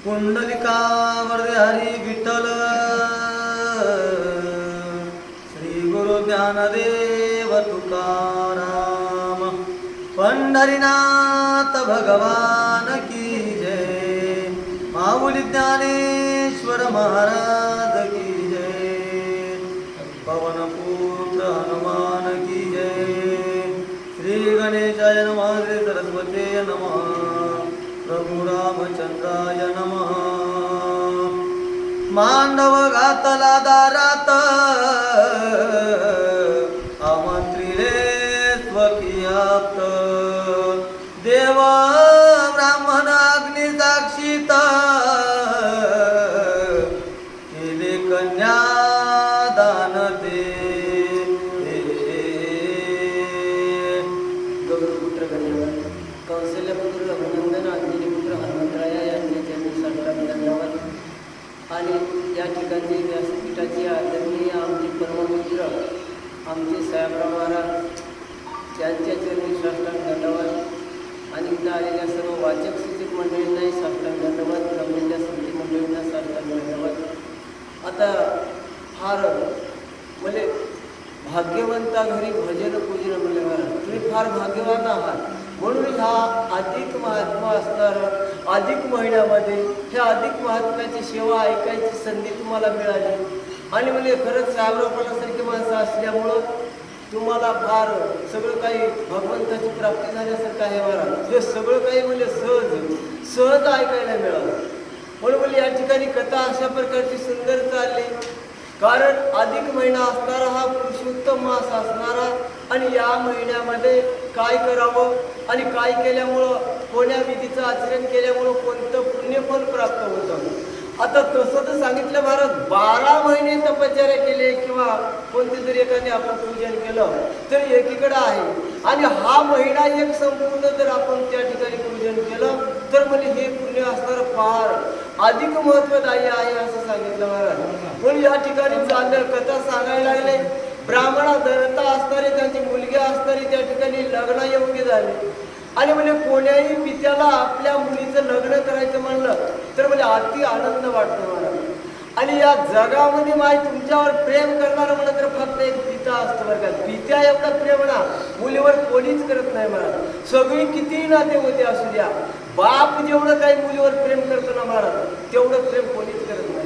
पुंडलिकावरदे हरी विठ्ठल श्री गुरु ज्ञानदेव तुकाराम पंढरीनाथ भगवान की जय माऊली ज्ञानेश्वर महाराज की जय पवनपुत्र हनुमान की जय श्री गणेशाय नमः श्री सरस्वती नमः प्रभु रामचंद्राय नमः मांडव घातला दारात आमंत्रिले स्वकीयात देव ब्राह्मण अग्नी साक्षीत केले कन्यादान ते गौरवपुत्र गणेश कौशल्यपुत्र रघुनंदन अंजनीपुत्र हनुमंतराया यांचे चरणी साष्टांग दंडवत आणि या ठिकाणची व्यासपीठाची आदरणीय आमचे परममित्र आमचे साहेबराव महाराज त्यांच्या चरणी साष्टांग दंडवत आणि इथं आलेल्या सर्व वाचक सूचित मंडळींनाही साष्टांग दंडवत रमलेल्या स्मृती मंडळींना साष्टांग दंडवत. आता फार म्हणजे भाग्यवंता घरी भजन पूजन म्हणले महाराज तुम्ही फार भाग्यवान आहात म्हणून हा अधिक महात्मा असणार अधिक महिन्यामध्ये ह्या अधिक महात्म्याची सेवा ऐकायची संधी तुम्हाला मिळाली आणि म्हणजे खरंच साहेबरावपणासारखी माणसं असल्यामुळं तुम्हाला फार सगळं काही भगवंताची प्राप्ती झाल्यासारखं आहे महाराज हे सगळं काही म्हणजे सहज ऐकायला मिळालं म्हणून म्हणजे या ठिकाणी कथा अशा प्रकारची सुंदर चालली कारण अधिक महिना असणारा हा पुरुषोत्तम मास असणारा आणि या महिन्यामध्ये काय करावं आणि काय केल्यामुळं कोण्या विधीचं आचरण केल्यामुळं कोणतं पुण्यफल प्राप्त होतं. आता तसं तर सांगितलं महाराज 12 महिने तपश्चर्या केले किंवा कोणते जरी एखादे आपण पूजन केलं तर एकीकडे आहे आणि हा महिना एक संपूर्ण जर आपण त्या ठिकाणी पूजन केलं तर म्हणजे हे पुण्य असणारं फार अधिक महत्वदायी आहे असं सांगितलं महाराज. म्हणून या ठिकाणी चांगलं कथा सांगायला लागले ब्राह्मणा दत्ता असणारे त्यांची मुलगी असणारी त्या ठिकाणी लग्नायोग्य झाले आणि म्हणजे कोण्याही पित्याला आपल्या मुलीचं लग्न करायचं म्हणलं तर म्हणजे अति आनंद वाटतो मला आणि या जगामध्ये माय तुमच्यावर प्रेम करणारं म्हणलं तर फक्त एक पिता असतं बरं का. पित्या एवढा प्रेम ना मुलीवर कोणीच करत नाही मला सगळी कितीही नाते होते असू द्या बाप जेवढं काही मुलीवर प्रेम करतो ना महाराज तेवढं प्रेम कोणीच करत नाही.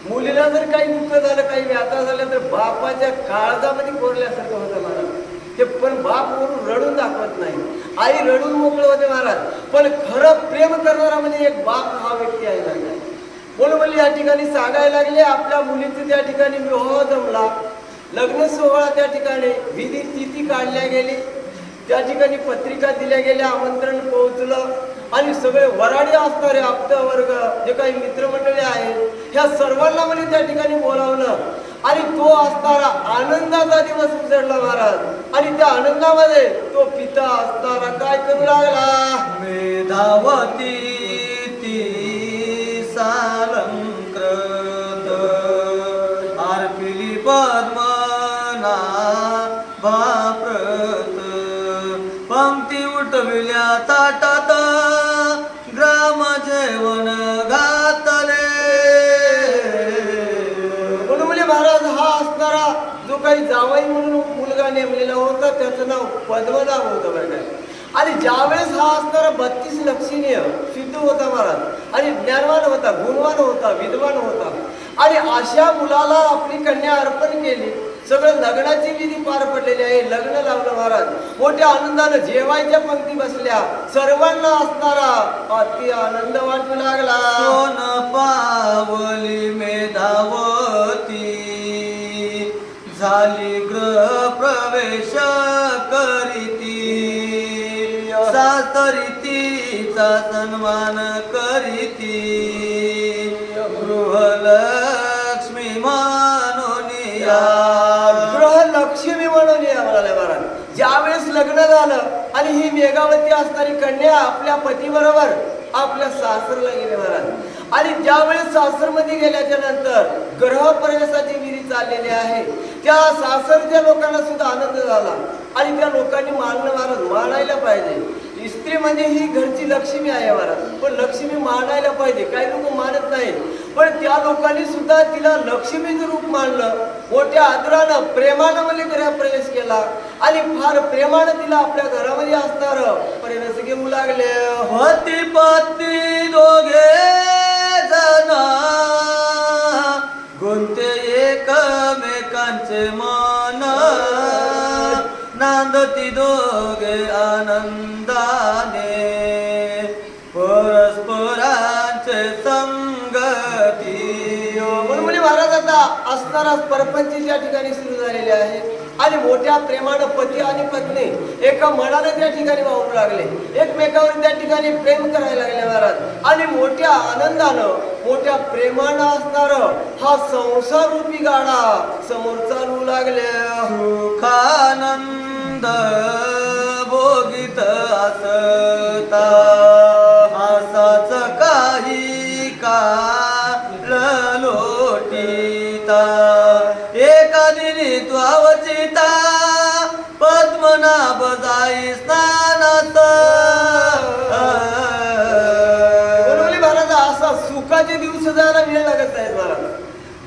मुलीला जर काही दुःख झालं काही व्याथा झाल्या तर बापाच्या काळजामध्ये कोरल्यासारखं होतं महाराज ते पण बाप म्हणून रडून दाखवत नाही आई रडून मोकळं होते महाराज पण खरं प्रेम करणारा म्हणजे एक बाप हा व्यक्ती आहे लागला म्हणून म्हणजे या ठिकाणी सांगायला लागले आपल्या मुलीचे त्या ठिकाणी विवाह जमला लग्न सोहळा त्या ठिकाणी विधी तिथी काढल्या गेली त्या ठिकाणी पत्रिका दिल्या गेल्या आमंत्रण पोहोचलं आणि सगळे वराडी असणारे आप्त वर्ग जे काही मित्रमंडळी आहेत ह्या सर्वांना म्हणजे त्या ठिकाणी बोलावलं आणि तो असणारा आनंदाचा दिवस उजळला महाराज आणि त्या आनंदामध्ये तो पिता असणारा काय करू लागला मेधावती ती सालंकृत आर्पिली पद्मना बाप्रत पंक्ती उठविल्या ताटात ग्राम जेवण घातले. म्हणून म्हणजे महाराज हा असणारा जो काही जावई म्हणून मुलगा नेमलेला होता त्याचं नाव पद्मनाभ होतं बरं काय आणि ज्यावेळेस हा असणारा 32 लक्षणीय सिद्ध होता महाराज आणि ज्ञानवान होता गुणवान होता विद्वान होता आणि अशा मुलाला आपली कन्या अर्पण केली सगळं लग्नाची विधी पार पडलेली आहे लग्न लावलं महाराज मोठ्या आनंदानं जेवायच्या पंक्ती बसल्या सर्वांना असणारा अति आनंद वाटू लागला. सोन पावली मेधावती झाली गृह प्रवेश करीती सासरीतीचा सन्मान करीती गृहलक्ष्मी मानोनिया गृहलक्ष्मी म्हणून या म्हणाले महाराज ज्यावेळेस लग्न झालं आणि ही मेघावती असणारी कन्या आपल्या पतीबरोबर आपल्या सासरला गेले महाराज आणि ज्यावेळेस सासरमध्ये गेल्याच्या नंतर गृहप्रवेशाची विधी चाललेली आहे त्या सासरच्या लोकांना सुद्धा आनंद झाला आणि त्या लोकांनी मानलं महाराज मानायला पाहिजे स्त्री म्हणजे ही घरची लक्ष्मी आहे महाराज. पण लक्ष्मी मानायला पाहिजे, काही लोक मानत नाही. पण त्या लोकांनी सुद्धा तिला लक्ष्मीचं रूप मानलं, मोठ्या आदरानं प्रेमानं म्हणजे घरात प्रवेश केला आणि फार प्रेमानं तिला आपल्या घरामध्ये असणार पर्यंत घेऊ लागले. पती पत्नी दोघे जण गुंते एकमेकांचे मन, नांदती दोघे आनंदाने परस्परांचे संगती. म्हणून महाराज आता असणारा परपंच त्या ठिकाणी सुरू झालेले आहे आणि मोठ्या प्रेमानं पती आणि पत्नी एका मनाने त्या ठिकाणी वाहू लागले, एकमेकावर त्या ठिकाणी प्रेम करायला लागले महाराज. आणि मोठ्या आनंदानं मोठ्या प्रेमानं असणार हा संसार रूपी गाडा समोर चालू लागले. सुखानंद भोगित असता असाच काही काळ लोटीता, एका दिनी त्वावचिता पद्मनाभ जाई स्नानात. महाराज असा सुखाचे दिवस जायला वेळ लागत नाहीत महाराज,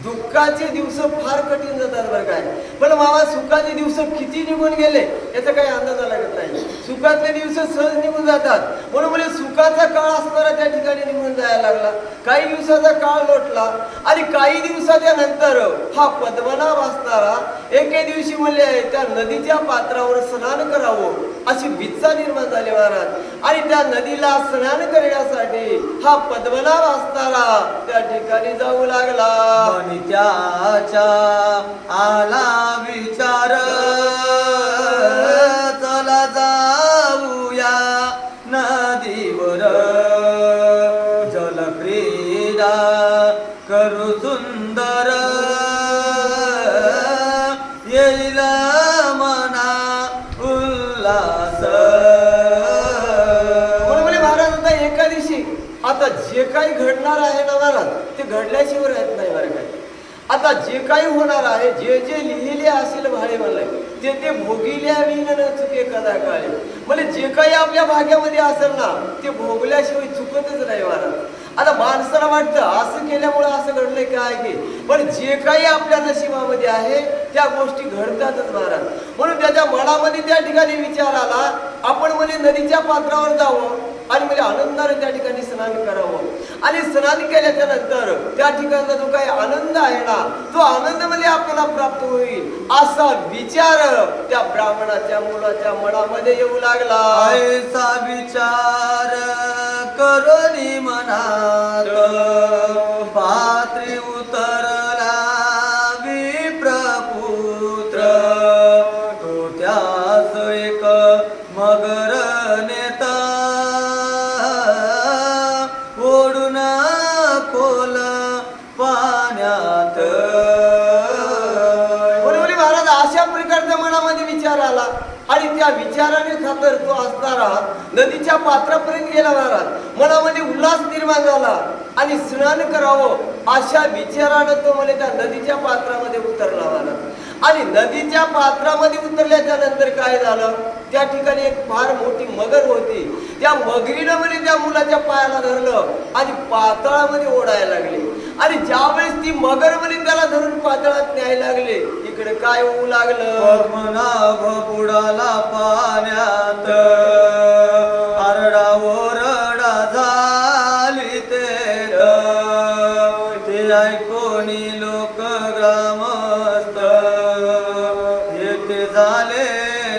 दुःखाचे दिवस फार कठीण जातात बरं काय. पण मामा सुखाचे दिवस किती निघून गेले याचा काही अंदाज लागत नाही. सुखातले दिवस सहज निघून जातात. म्हणून म्हणजे सुखाचा काळ असणारा त्या ठिकाणी निघून जायला लागला. काही दिवसाचा काळ लोटला आणि काही दिवसाच्या नंतर हा पद्मनाभ असणारा एके दिवशी म्हणले त्या नदीच्या पात्रावर स्नान करावं अशी इच्छा निर्माण झाली महाराज. आणि त्या नदीला स्नान करण्यासाठी हा पद्मनाभ असणारा त्या ठिकाणी जाऊ लागला. आणि त्याच्या आला विचार चला जाऊया नदीवर, जलक्रीडा करू सुंदर येईल मना उल्हास. म्हणून महाराज आता एका दिवशी आता जे काही घडणार आहे ना महाराज ते घडल्याशिवाय राहत नाही बरं काय. आता जे काही होणार आहे, जे जे लिहिले असेल भाळे मला ते ते भोगिल्या विण न चुके कदा काळे. म्हणजे जे काही आपल्या भाग्यामध्ये असेल ना ते भोगल्याशिवाय चुकतच नाही महाराज. आता माणसाला वाटतं असं केल्यामुळे असं घडलंय काय की, पण जे काही आपल्या नशिबामध्ये आहे त्या गोष्टी घडतातच महाराज. म्हणून त्याच्या मनामध्ये त्या ठिकाणी विचार आला आपण म्हणजे नदीच्या पात्रावर जावं आणि म्हणजे आनंदाने त्या ठिकाणी स्नान करावं आणि स्नान केल्याच्या नंतर त्या ठिकाणचा जो काही आनंद आहे ना तो आनंद म्हणजे आपल्याला प्राप्त होईल असा विचार त्या ब्राह्मणाच्या मुलाच्या मनामध्ये येऊ लागला. ऐसा विचार करोनी मनात पात्री उतरला विप्रपुत्र, तो त्यास एक मगर नेता ओढून खोल पाण्यात. महाराज अशा प्रकारच्या मनामध्ये विचार आला आणि त्या विचाराने खातर तो असणारा नदीच्या पात्रापर्यंत गेला महाराज. मनामध्ये उल्हास निर्माण झाला आणि स्नान करावं अशा विचारानं तो म्हणजे त्या नदीच्या पात्रामध्ये उतरला महाराज. आणि नदीच्या पात्रामध्ये उतरल्याच्या नंतर काय झालं त्या ठिकाणी एक फार मोठी मगर होती. त्या मगरीनं म्हणजे त्या मुलाच्या पायाला धरलं आणि पातळामध्ये ओढायला लागली. आणि ज्यावेळेस ती मगर म्हणजे त्याला धरून पातळात न्यायला लागले इकडे काय होऊ लागलं. पद्मनाभ बुडाला पाण्यात, आरडा ओरडा झाली ते ऐकोनी लोक ग्रामस्थ येथे झाले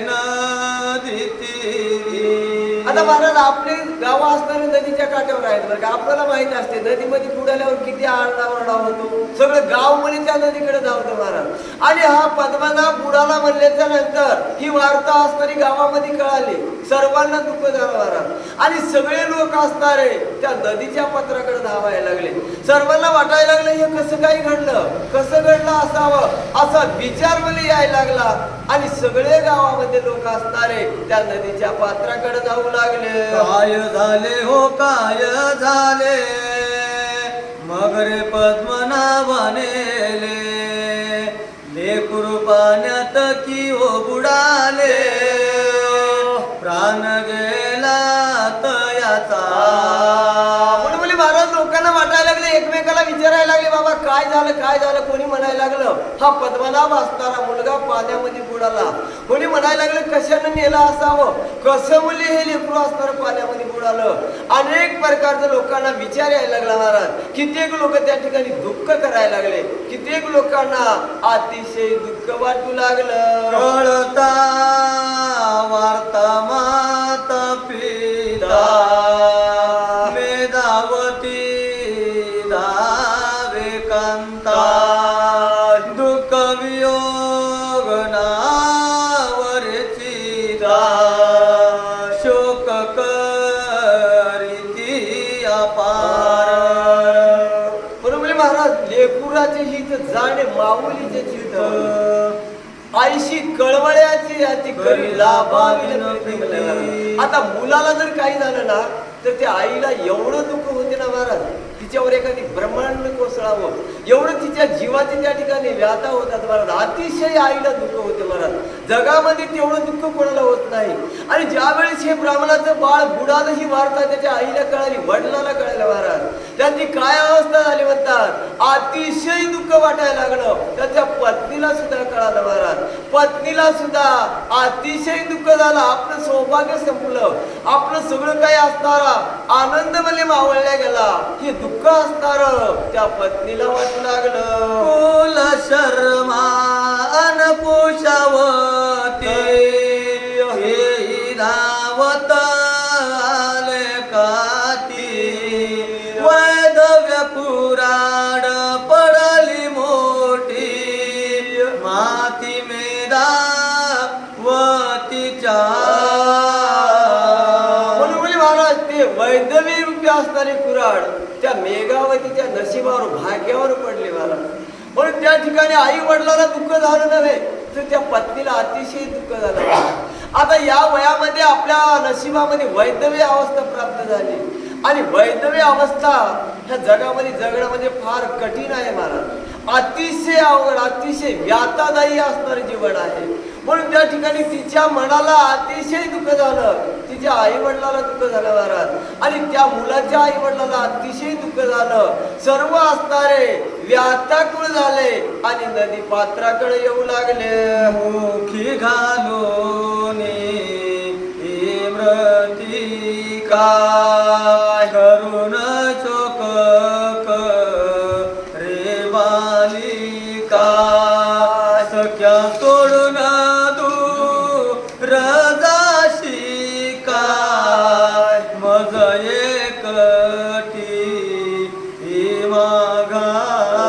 नदी तीरी. आता महाराज आपले गाव असणारे नदीच्या काठावर आहेत बरं का. आपल्याला माहित असते नदीमध्ये बुडाल्यावर किती आरडाओरडा होतो, सगळं गाव म्हणजे त्या नदीकडे धावतो महाराज. आणि हा पद्मनाभ बुडाला म्हणल्याच्या नंतर ही वार्ता असणारी गावामध्ये कळाली, सर्वांना दुःख झालं महाराज. आणि सगळे लोक असणारे त्या नदीच्या पात्राकडे धावायला लागले. सर्वांना वाटायला लागलं हे कसं काही घडलं, कसं घडलं असावं असा विचार मला यायला लागला. आणि सगळे गावामध्ये लोक असणारे त्या नदीच्या पात्राकडे जाऊ लागले. काय झाले हो काय झाले मगरे पद्मनाभाने लेकरू पाण्यात की हो बुडाले, प्राण गेला कायाचा. म्हणून बोले महाराज लोकांना वाटायला लागले, एकमेकाला विचारायला लागले, बाबा काय झालं. कोणी म्हणायला लागलं हा पद्मनाभ असणारा मुलगा पाण्यामध्ये बुडाला. कोणी म्हणायला लागलं कशानं नेलं असावं, कसं मुली हे लेकरू असणारं पाण्यामध्ये बुडालं. अनेक प्रकारचं लोकांना विचार यायला लागला महाराज. कित्येक लोक त्या ठिकाणी दुःख करायला लागले, कित्येक लोकांना अतिशय दुःख वाटू लागलं. कळता वार्ता माता पिता वेदावती धावे कांता. दुःख वियोग नावरे चिता शोक करीती अपार. बरोबर महाराज, लेकुराचे हित जाणे माऊलीचे चित, आईशी कळवळ्याची याची करी लाभावी. आता मुलाला जर काही झालं ना तर त्या आईला एवढं दुःख होते ना महाराज, तिच्यावर एखादी ब्रह्मांड कोसळावं एवढं तिच्या जीवाची त्या ठिकाणी व्याधा होतात महाराज. अतिशय आईला दुःख होते महाराज. जगामध्ये तेवढं दुःख कोणाला होत नाही. आणि ज्या वेळेस हे ब्राह्मणाचं बाळ बुडालं ही वार्ता त्याच्या आईला कळाली, वडिलाला कळालं महाराज. त्यांची काय अवस्था झाली म्हणतात, अतिशय दुःख वाटायला लागलं. त्याच्या पत्नीला सुद्धा कळालं महाराज. पत्नीला सुद्धा अतिशय दुःख झालं. आपलं सौभाग्य संपलं, आपलं सगळं काही असणारा आनंद मला मावळल्या गेला. हे दुःख असणार त्या पत्नीला वाटू लागलं. कुल शर्मा अनपुषावती हे धावत आले काती. वैदव्य कुराड पडली मोठी माती मेदा वतीच्या. वैदवी रूपी असणारी कुऱ्हाड त्या मेघावतीच्या नशिबावर भाग्यावर पडली महाराज. म्हणून त्या ठिकाणी आई वडिलाला दुःख झालं नव्हे तर त्या पत्नीला अतिशय दुःख झालं. आता या वयामध्ये आपल्या नशिबामध्ये वैदव्य अवस्था प्राप्त झाली. आणि वैदव्य अवस्था ह्या जगामध्ये जगणं म्हणजे फार कठीण आहे महाराज. अतिशय अवघड, अतिशय व्यातादायी असणारे जीवन आहे. म्हणून त्या ठिकाणी तिच्या मनाला अतिशय दुःख झालं, तिच्या आई वडिलाला दुःख झालं महाराज. आणि त्या मुलाच्या आई वडिलाला अतिशय दुःख झालं. सर्व असणारे व्याताकुळ झाले आणि नदी पात्राकडे येऊ लागले. मुखी घालून इमृती काय करुण शोक रे बालिका. सख्या सोडून रजाशी काय मज एकटी माघारी.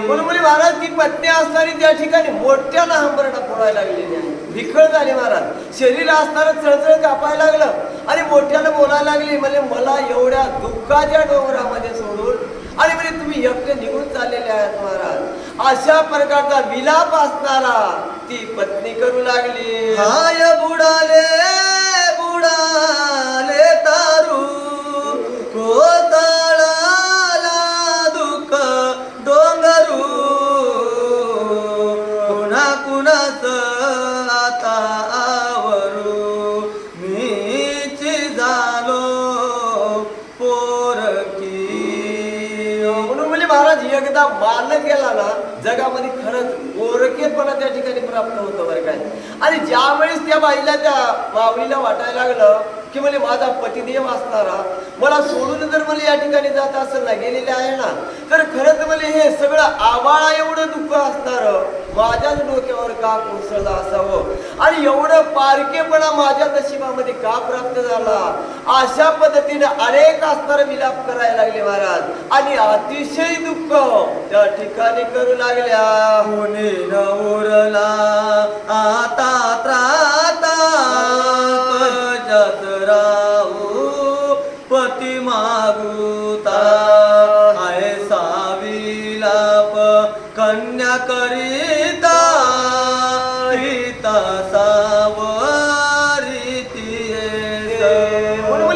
म्हणून महाराज ती पत्नी असणारी त्या ठिकाणी मोठ्याला हंबरडा फोडायला लागलेली आहे. विखळ झाली महाराज. शरीर असणारं चळचळ कापायला लागलं आणि मोठ्यानं बोलायला लागली, म्हणजे मला एवढ्या दुःखाच्या डोंगरामध्ये सोडून आणि म्हणजे तुम्ही एकटे निघून चाललेले आहेत महाराज. अशा प्रकारचा विलाप असणारा ती पत्नी करू लागली. हाय बुडाले बुडाले तारू कोताळाला दुःख डोंगरू. कुणा कुणाच आता आवरू मीची झालो पोरकी. महाराज एकदा मारलं गेला ना जगामध्ये खरंच गोरखेपणा त्या ठिकाणी प्राप्त होतं बरं काय. आणि ज्या वेळेस त्या बाईला त्या माऊलीला वाटायला लागलं की म्हणजे माझा पतिदेव असणारा मला सोडून जर मला या ठिकाणी जात असेल ना, गेलेले आहे ना, तर खरंच मला हे सगळं आवाळा एवढं दुःख असणार माझ्याच डोक्यावर का कोसळलं असावं आणि एवढं पारकेपणा माझ्या नशिबामध्ये का प्राप्त झाला. अशा पद्धतीने अनेक असणारे विलाप करायला लागले महाराज. आणि अतिशय दुःख त्या ठिकाणी करू लागल्या. मुनी न उरला आता त्राता राहू पती मागुता. आहे साविलाप कन्या करिता हिता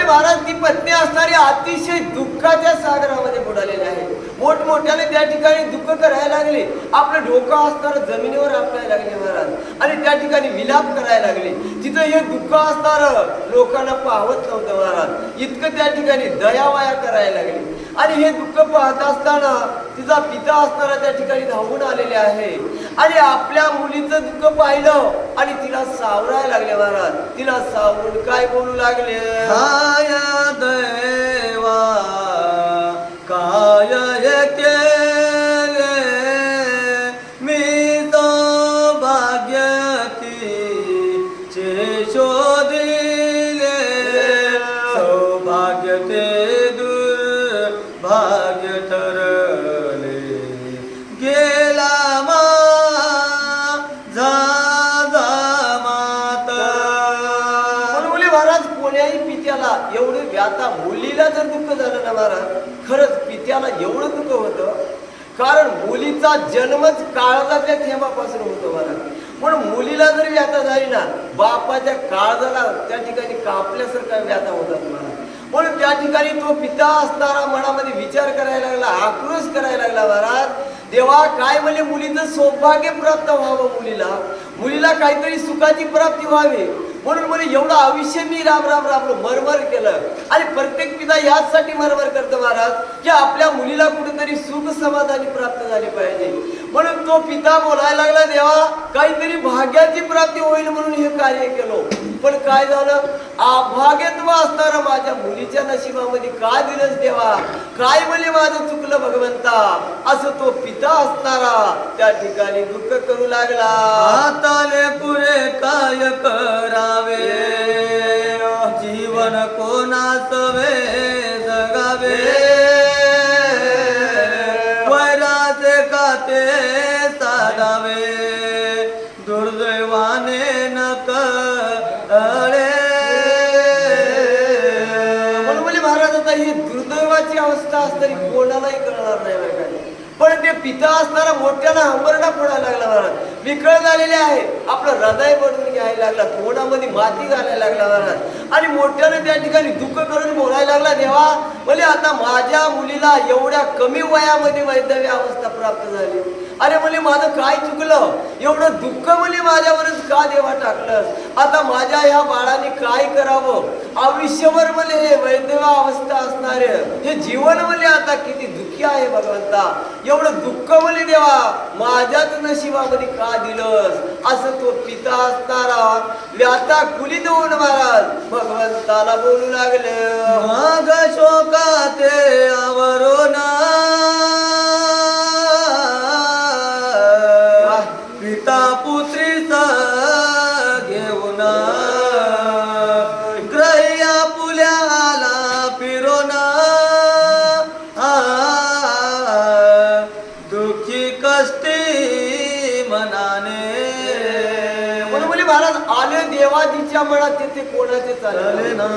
महाराज ती पत्नी असणारी अतिशय दुःखाच्या सागरामध्ये बुडालेली आहे. मोठमोठ्याने त्या ठिकाणी दुःख करायला लागले. आपलं डोकं असणार जमिनीवर आपल्याला लागले महाराज आणि त्या ठिकाणी विलाप करायला लागले. तिथं हे दुःख असणार लोकांना पाहत नव्हतं महाराज. इतकं त्या ठिकाणी दयावाया करायला लागले. आणि हे दुःख पाहत असताना तिचा पिता असताना त्या ठिकाणी धावून आलेले आहे आणि आपल्या मुलीचं दुःख पाहिलं आणि तिला सावरायला लागले महाराज. तिला सावरून काय बोलू लागले, हाय देवा काय हे केले मी तो भाग्यतीचे शोधिले सौभाग्य ते दुर्भाग्य ठरले गेला माझा मात. मुली महाराज कोण्याही पित्याला एवढे व्याता, मुलीला जर दुःख झालं ना महाराज खरंच पित्याला एवढं दुःख होतं. कारण मुलीचा जन्मच काळजातल्या थेंबापासून होतो महाराज. म्हणून मुलीला जर व्याथा झाली ना बापाच्या काळजाला त्या ठिकाणी कापल्यासारखा व्याथा होतात महाराज. म्हणून त्या ठिकाणी तो पिता असणारा मनामध्ये विचार करायला लागला, आक्रोश करायला लागला महाराज. देवा काय म्हणजे मुलीचं सौभाग्य प्राप्त व्हावं, मुलीला काहीतरी सुखाची प्राप्ती व्हावी म्हणून मला एवढं आयुष्य मी राबलो मरमर केलं. आणि प्रत्येक पिता याचसाठी मरमर करतो महाराज की आपल्या मुलीला कुठेतरी सुख समाधानी प्राप्त झाली पाहिजे. म्हणून तो पिता बोलायला लागला, देवा काहीतरी भाग्याची प्राप्ती होईल म्हणून हे कार्य केलं. पण काय झालं, अभाग्यत्व असणारा माझ्या मुलीच्या नशिबामध्ये का दिलंस देवा, काय म्हणे माझं चुकलं भगवंता, असं तो पिता असणारा त्या ठिकाणी दुःख करू लागला. हाताले पुरे काय करावे जीवन कोणासवे जगावे वैराचे काते साधावे दुर्दैवाने नक महाराज आता ही दुर्दैवाची अवस्था असताना कोणालाही कळणार नाही बरं काय. पण ते पिता असताना मोठ्याला हंबरडा फोडायला लागला महाराज. विकळ झालेले आहे, आपलं हृदय बनवून घ्यायला लागला, तोंडामध्ये माती घालायला लागला महाराज. आणि मोठ्याने त्या ठिकाणी दुःख करून बोलायला लागला, देवा म्हणजे आता माझ्या मुलीला एवढ्या कमी वयामध्ये वैधव्य अवस्था प्राप्त झाली. अरे म्हणजे माझं काय चुकलं, एवढं दुःख म्हणजे माझ्यावरच का देवा टाकलं. आता माझ्या ह्या बाळाने काय करावं, आयुष्यभर म्हणजे हे वैधव्य अवस्था असणारे हे जीवन म्हणजे आता किती दुःखी आहे भगवंता. एवढं दुःख म्हणजे देवा माझ्याच नशिबामध्ये का दिलंस, असं तो पिता असणारा व्याता कुलीत होऊन महाराज भगवंताला बोलू लागले. मग शोकाते आवरून पिता पुत्रीचा घेऊन ग्रह्या पुल्याला फिरून दुःखी कष्टी मनाने. म्हणून महाराज आले देवाजीच्या मनात तिथे कोणाचे चालले ना.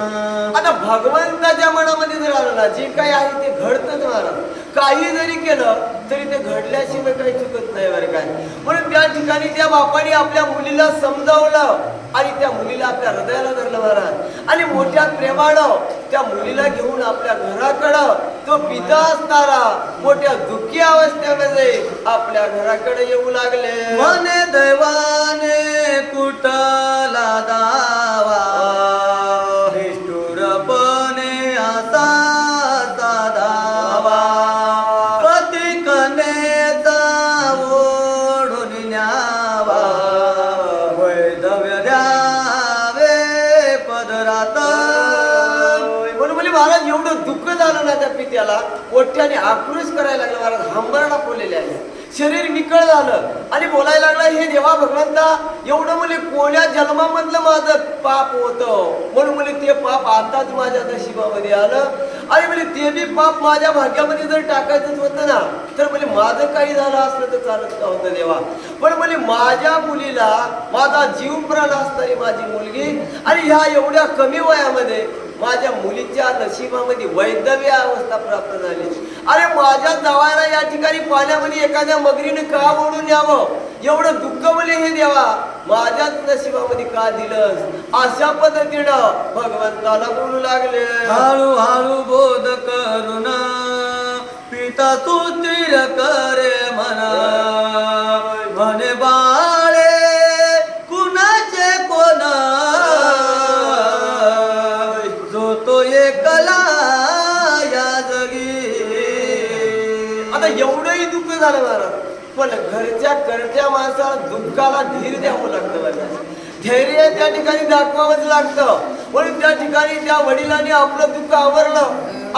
आता भगवंताच्या मनामध्ये जर आलं ना जे काही आहे ते घडतच महाराज. काही जरी केलं तरी ते घडल्याशिवाय काही चुकत नाही बरं काय. म्हणून त्या ठिकाणी त्या बापाने आपल्या मुलीला समजावलं आणि त्या मुलीला आपल्या हृदयाला धरलं महाराज. आणि मोठ्या प्रेमानं त्या मुलीला घेऊन आपल्या घराकडं तो पिता असणारा मोठ्या दुःखी अवस्थेमध्ये आपल्या घराकडे येऊ लागले. मने दैवाने कुठला दावा निष्ठुरपणे असा साधावा पती कन्येचा ओढून न्यावा वैधव्य द्यावे पदरात. म्हणून महाराज एवढं दुःख झालं ना त्या पित्याला मोठ्याने आक्रोश करायला लागला महाराज. हंबरडा फोडलेले आहे, शरीर विकळ झालं आणि बोलायला लागला, हे देवा भगवंता एवढं म्हणजे कोण्या जन्मामधलं माझं पाप होतं म्हणून म्हणजे ते पाप आताच माझ्या नशिबामध्ये आलं. आणि म्हणजे ते बी पाप माझ्या भाग्यामध्ये जर टाकायचंच होतं ना तर म्हणजे माझं काही झालं असलं तर चालत नव्हतं देवा. पण म्हणजे माझ्या मुलीला माझा जीव प्राण असणारी माझी मुलगी आणि ह्या एवढ्या कमी वयामध्ये माझ्या मुलीच्या नशिबामध्ये वैधव्य अवस्था प्राप्त झाली. अरे माझ्या जावायला या ठिकाणी पाण्यामध्ये एखाद्या मगरीने का ओढून यावं, एवढं दुःख म्हणजे हे देवा माझ्याच नशिबामध्ये का दिलंस, अशा पद्धतीनं भगवंताला बोलू लागले. हळूहळू बोध करून पिता चित्त सुस्थिर करे म्हणा म्हणे बाळे कुणाचे कोण जो तो एकला या जगी. आता एवढंही दुःख झालं महाराज, पण घरच्या करत्या माणसाला दुःखाला धीर द्यावं लागतं बघा. धैर्य त्या ठिकाणी दाखवावंच लागतं. म्हणून त्या ठिकाणी त्या वडिलांनी आपलं दुःख आवरलं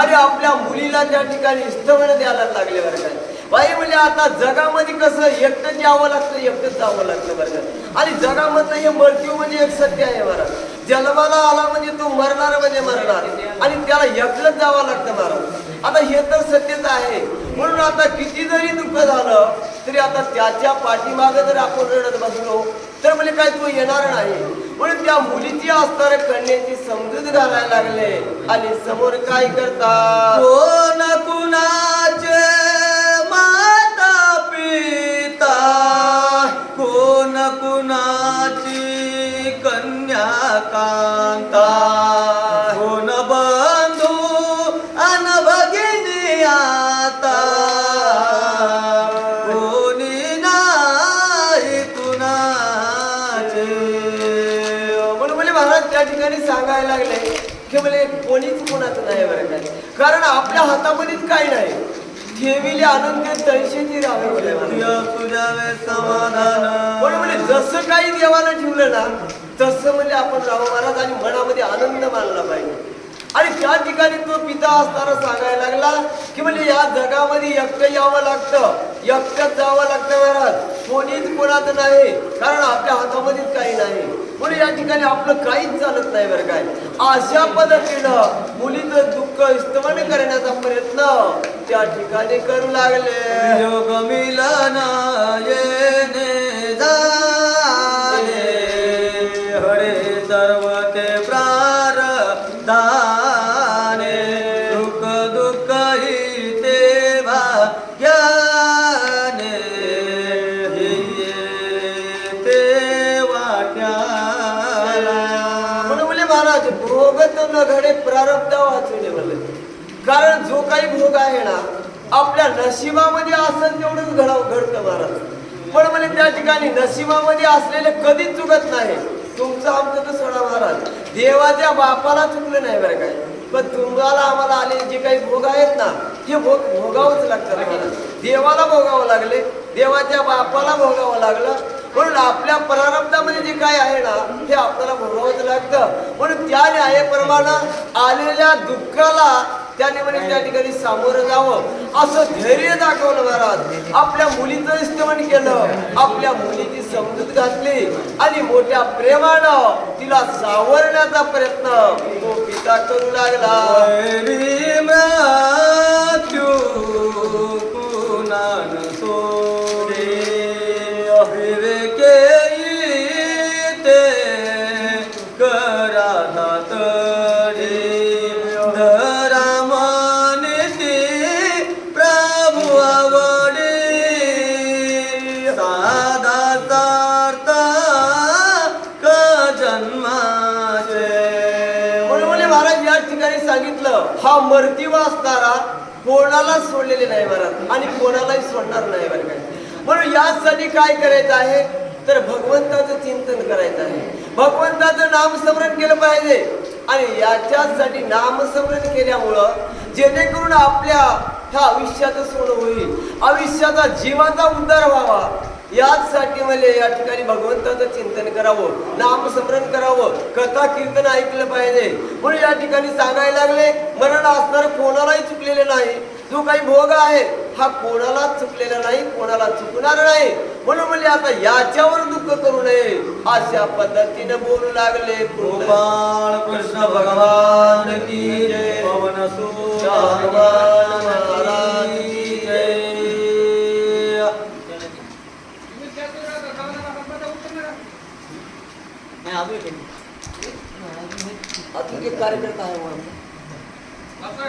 आणि आपल्या मुलीला त्या ठिकाणी स्थवण द्यायला लागले बरं काय. बाई म्हणजे आता जगामध्ये कसं एकटं यावं लागतं, एकटंच जावं लागतं बरं का. आणि जगामधलं हे मृत्यू म्हणजे एक सत्य आहे महाराज. जन्माला आला म्हणजे तो मरणार म्हणजे मरणार आणि त्याला एकटंच जावं लागतं महाराज. आता हे तर सत्यच आहे. म्हणून आता किती जरी दुःख झालं तरी आता त्याच्या पाठीमागे जर आपण रडत बसलो तर म्हणजे काय तो येणार नाही. म्हणून त्या मुलीची असणाऱ्या कन्याची समजूत घालायला लागले आणि समोर काय करतात. कोण कुणाचे माता पिता कोण कुणाची कन्या कांता कोण बंधू अन भगिनी आता कोणी नाही कुणाचे. म्हणून म्हणजे महाराज त्या ठिकाणी सांगायला लागले की म्हणजे कोणीच कोणाचं नाही बरं काय. कारण आपल्या हातामध्येच काही नाही. ठेविले आनंद तळशीची राहावे तुझ्यावे समाधान. म्हणून म्हणजे जसं काही देवानं ठेवलं ना तसं म्हणजे आपण राहावं महाराज आणि मनामध्ये आनंद मानला पाहिजे. आणि त्या ठिकाणी तो पिता असताना सांगायला लागला की म्हणजे या जगामध्ये एकटं यावं लागतं, एकटंच जावं लागतं महाराज. कोणीच कोणाचं नाही, कारण आपल्या हातामध्येच काही नाही. म्हणून या ठिकाणी आपलं काहीच चालत नाही बरं काय. अशा पद्धतीनं मुलीचं दुःख स्तवन करण्याचा प्रयत्न त्या ठिकाणी करू लागले. योग मिलन येणे झाले हरे सर्व ते प्रारब्धाने सुख दुःख ही ते भाग्याने ते वाट्याला. म्हणून बोले महाराज भोगत न घडे प्रारब्ध वाचवले म्हणले. कारण जो काही भोग आहे ना आपल्या नशिबामध्ये असेल तेवढंच घडतं महाराज. पण म्हणजे त्या ठिकाणी नशिबामध्ये असलेले कधीच चुकत नाही. तुमचं आमचं तर सोडा महाराज, देवाच्या बापाला चुकलं नाही बरं काय. पण तुम्हाला आम्हाला आले जे काही भोग आहेत ना हे भोगावंच लागतं महाराज. देवाला भोगावं लागले, देवाच्या बापाला भोगावं लागलं. म्हणून आपल्या प्रारब्धामध्ये जे काय आहे ना हे आपल्याला भोगावंच लागतं. म्हणून त्या न्यायाप्रमाणे आलेल्या दुःखाला त्याने म्हणजे त्या ठिकाणी सामोरं जावं असं धैर्य दाखवलं महाराज. आपल्या मुलीचं स्तवन केलं, आपल्या मुलीची समजूत घातली आणि मोठ्या प्रेमानं तिला सावरण्याचा प्रयत्न तो पिता करू लागला. मृत्यू कुणान सोडे विवेके ते करा तडे धरा मानिती प्रभु आवडे साधा सार्थ क जन्माचे. म्हणून महाराज या ठिकाणी सांगितलं हा मर्तीवा असणारा कोणाला सोडलेले नाही महाराज आणि कोणालाही सोडणार नाही बरं काय. म्हणून यासाठी काय करायचं आहे तर भगवंताचं चिंतन करायचं आहे, भगवंताचं नामस्मरण केलं पाहिजे. आणि याच्यासाठी नामस्मरण केल्यामुळं जेणेकरून आपल्या ह्या आयुष्याचं सोनं होईल, आयुष्याचा जीवाचा उद्धार व्हावा. याचसाठी मला या ठिकाणी भगवंताचं चिंतन करावं, नामस्मरण करावं, कथा कीर्तन ऐकलं पाहिजे. म्हणून या ठिकाणी सांगायला लागले मरण असणार कोणालाही चुकलेले नाही. जो काही भोग आहे हा कोणालाच चुकलेला नाही, कोणाला चुकणार नाही. म्हणून म्हणजे आता याच्यावर दुःख करू नये अशा पद्धतीने बोलू लागले. गोपाळ कृष्ण भगवान की जय. पवन सुत हनुमान महाराज की जय. अजून एक कार्यक्रम आहे.